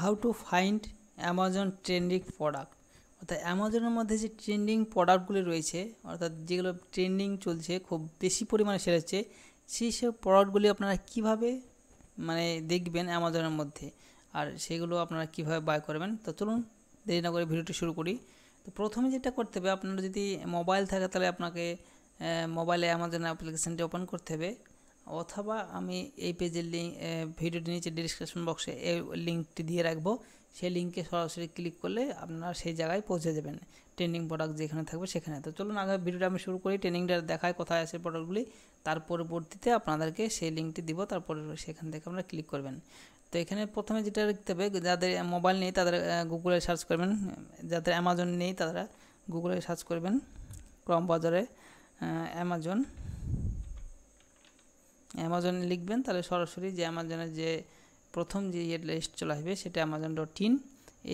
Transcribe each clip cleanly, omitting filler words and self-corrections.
How to find Amazon trending product, অর্থাৎ অ্যামাজনের মধ্যে যে ট্রেন্ডিং প্রোডাক্টগুলি রয়েছে, অর্থাৎ যেগুলো ট্রেন্ডিং চলছে, খুব বেশি পরিমাণে সেল হচ্ছে, সেই সব প্রোডাক্টগুলি আপনারা কীভাবে দেখবেন অ্যামাজনের মধ্যে, আর সেগুলো আপনারা কীভাবে বাই করবেন। তো চলুন দেরি না করে ভিডিওটি শুরু করি। তো প্রথমে যেটা করতে হবে, আপনারা যদি মোবাইল থাকে তাহলে আপনাকে মোবাইলে অ্যামাজন অ্যাপ্লিকেশানটি ওপেন করতে হবে, অথবা আমি এই পেজের লিঙ্ক ভিডিওটির নিচে ডিসক্রিপশন বক্সে এই লিঙ্কটি দিয়ে রাখবো, সেই লিঙ্কে সরাসরি ক্লিক করলে আপনারা সেই জায়গায় পৌঁছে যাবেন, ট্রেন্ডিং প্রোডাক্ট যেখানে থাকবে সেখানে। তো চলুন আগে ভিডিওটা আমি শুরু করি, ট্রেন্ডিংটা দেখায় কোথায় আছে প্রোডাক্টগুলি, তার পরবর্তীতে আপনাদেরকে সেই লিঙ্কটি দিব, তারপরে সেখান থেকে আপনারা ক্লিক করবেন। তো এখানে প্রথমে যেটা লিখতে হবে, যাদের মোবাইল নেই তাদের গুগলে সার্চ করবেন, যাদের অ্যামাজন নেই তারা গুগলে সার্চ করবেন, ক্রম বাজারে অ্যামাজন লিখবেন, তাহলে সরাসরি যে অ্যামাজনের যে প্রথম যে লিস্ট চলে আসবে সেটা amazon.in,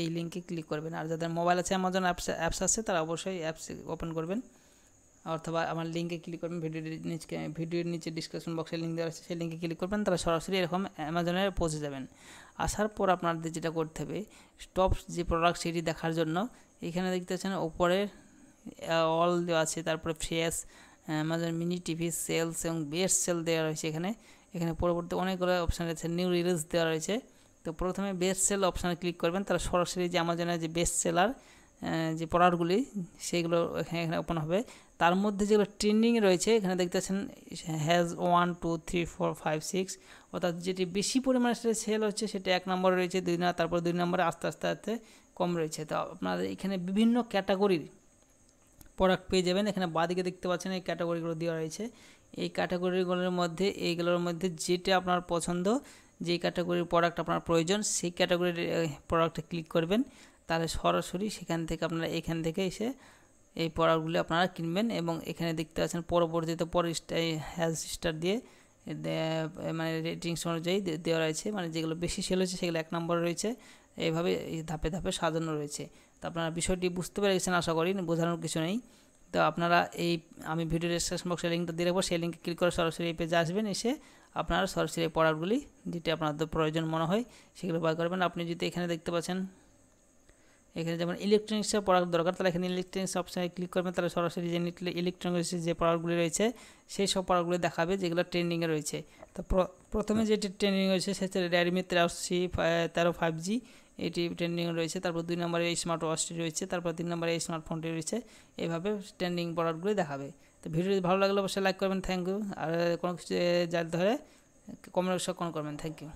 এই লিঙ্কে ক্লিক করবেন। আর যাদের মোবাইল আছে অ্যামাজন অ্যাপস আছে তারা অবশ্যই অ্যাপস ওপেন করবেন, অথবা আমার লিঙ্কে ক্লিক করবেন, ভিডিওর নিচে ডিসক্রিপশন বক্সে লিঙ্ক দেওয়া আছে, সেই লিঙ্কে ক্লিক করবেন, তারা সরাসরি এরকম অ্যামাজনে পৌঁছে যাবেন। আসার পর আপনাদের যেটা করতে হবে, টপ যে প্রোডাক্ট সেটি দেখার জন্য এখানে দেখতে পাচ্ছেন ওপরে অল দেওয়া আছে, তারপরে fresh, Amazon mini TV, sales এবং বেস্ট সেল দেওয়া রয়েছে। এখানে পরবর্তী অনেকগুলো অপশান রয়েছে, নিউ রিলিজ দেওয়া রয়েছে। তো প্রথমে বেস্ট সেল অপশানে ক্লিক করবেন, তারা সরাসরি যে অ্যামাজনের যে বেস্ট সেলার যে প্রোডাক্টগুলি সেইগুলো এখানে ওপেন হবে। তার মধ্যে যেগুলো ট্রেন্ডিং রয়েছে এখানে দেখতে পাচ্ছেন হ্যাজ 1 2 3 4 5 6, অর্থাৎ যেটি বেশি পরিমাণে সেল হচ্ছে সেটা 1 নম্বরে রয়েছে, 2 নম্বর, তারপর 2 নম্বরে আস্তে আস্তে কম রয়েছে। তো আপনাদের এখানে বিভিন্ন ক্যাটাগরির প্রোডাক্ট পেয়ে যাবেন। এখানে বাঁদিকে দেখতে পাচ্ছেন এই ক্যাটাগরিগুলো দেওয়া রয়েছে, এই ক্যাটাগরিগুলোর মধ্যে এইগুলোর মধ্যে যেটা আপনার পছন্দ, যেই ক্যাটাগরির প্রোডাক্ট আপনার প্রয়োজন সেই ক্যাটাগরির প্রোডাক্টে ক্লিক করবেন, তাহলে সরাসরি সেখান থেকে আপনারা এখান থেকে এসে এই প্রোডাক্টগুলি আপনারা কিনবেন। এবং এখানে দেখতে পাচ্ছেন পরবর্তীতে হ্যাজ স্টার দিয়ে রেটিংস অনুযায়ী দেওয়া রয়েছে, যেগুলো বেশি সেল হয়েছে সেগুলো 1 নম্বরে রয়েছে, এইভাবে ধাপে ধাপে সাজানো রয়েছে। তো আপনারা বিষয়টি বুঝতে পেরেছেন আশা করি, বোঝানোর কিছু নেই। তো আপনারা আমি ভিডিও ডিসক্রিপশন বক্সে লিঙ্কটা দিয়ে রাখবো, সেই লিঙ্কে ক্লিক করে সরাসরি এই পেজে আসবেন, এসে আপনারা সরাসরি এই প্রোডাক্টগুলি যেটি আপনাদের প্রয়োজন মনে হয় সেগুলো বাই করবেন। আপনি যদি এখানে দেখতে পাচ্ছেন, এখানে যেমন ইলেকট্রনিক্সের প্রোডাক্ট দরকার, তাহলে এখানে ইলেকট্রনিক্স অপশানে ক্লিক করবেন, তাহলে সরাসরি যে ইলেকট্রনিক্সের যে প্রোডাক্টগুলি রয়েছে সেই সব প্রোডাক্টগুলি দেখাবে যেগুলো ট্রেন্ডিংয়ে রয়েছে। তো প্রথমে যেটি ট্রেন্ডিং রয়েছে সেটা রেডমি 13 5G, এটি ট্রেন্ডিং রয়েছে। তারপর 2 নম্বরে এই স্মার্ট ওয়াচটি রয়েছে, তারপর 3 নম্বরে এই স্মার্টফোনটি রয়েছে, এইভাবে ট্রেন্ডিং প্রোডাক্টগুলি দেখাবে। তো ভিডিও ভালো লাগলে অবশ্যই লাইক করবেন, থ্যাংক ইউ। আর কোনো কিছু জানতে হলে কমেন্ট বক্সে কমেন্ট করবেন, থ্যাংক ইউ।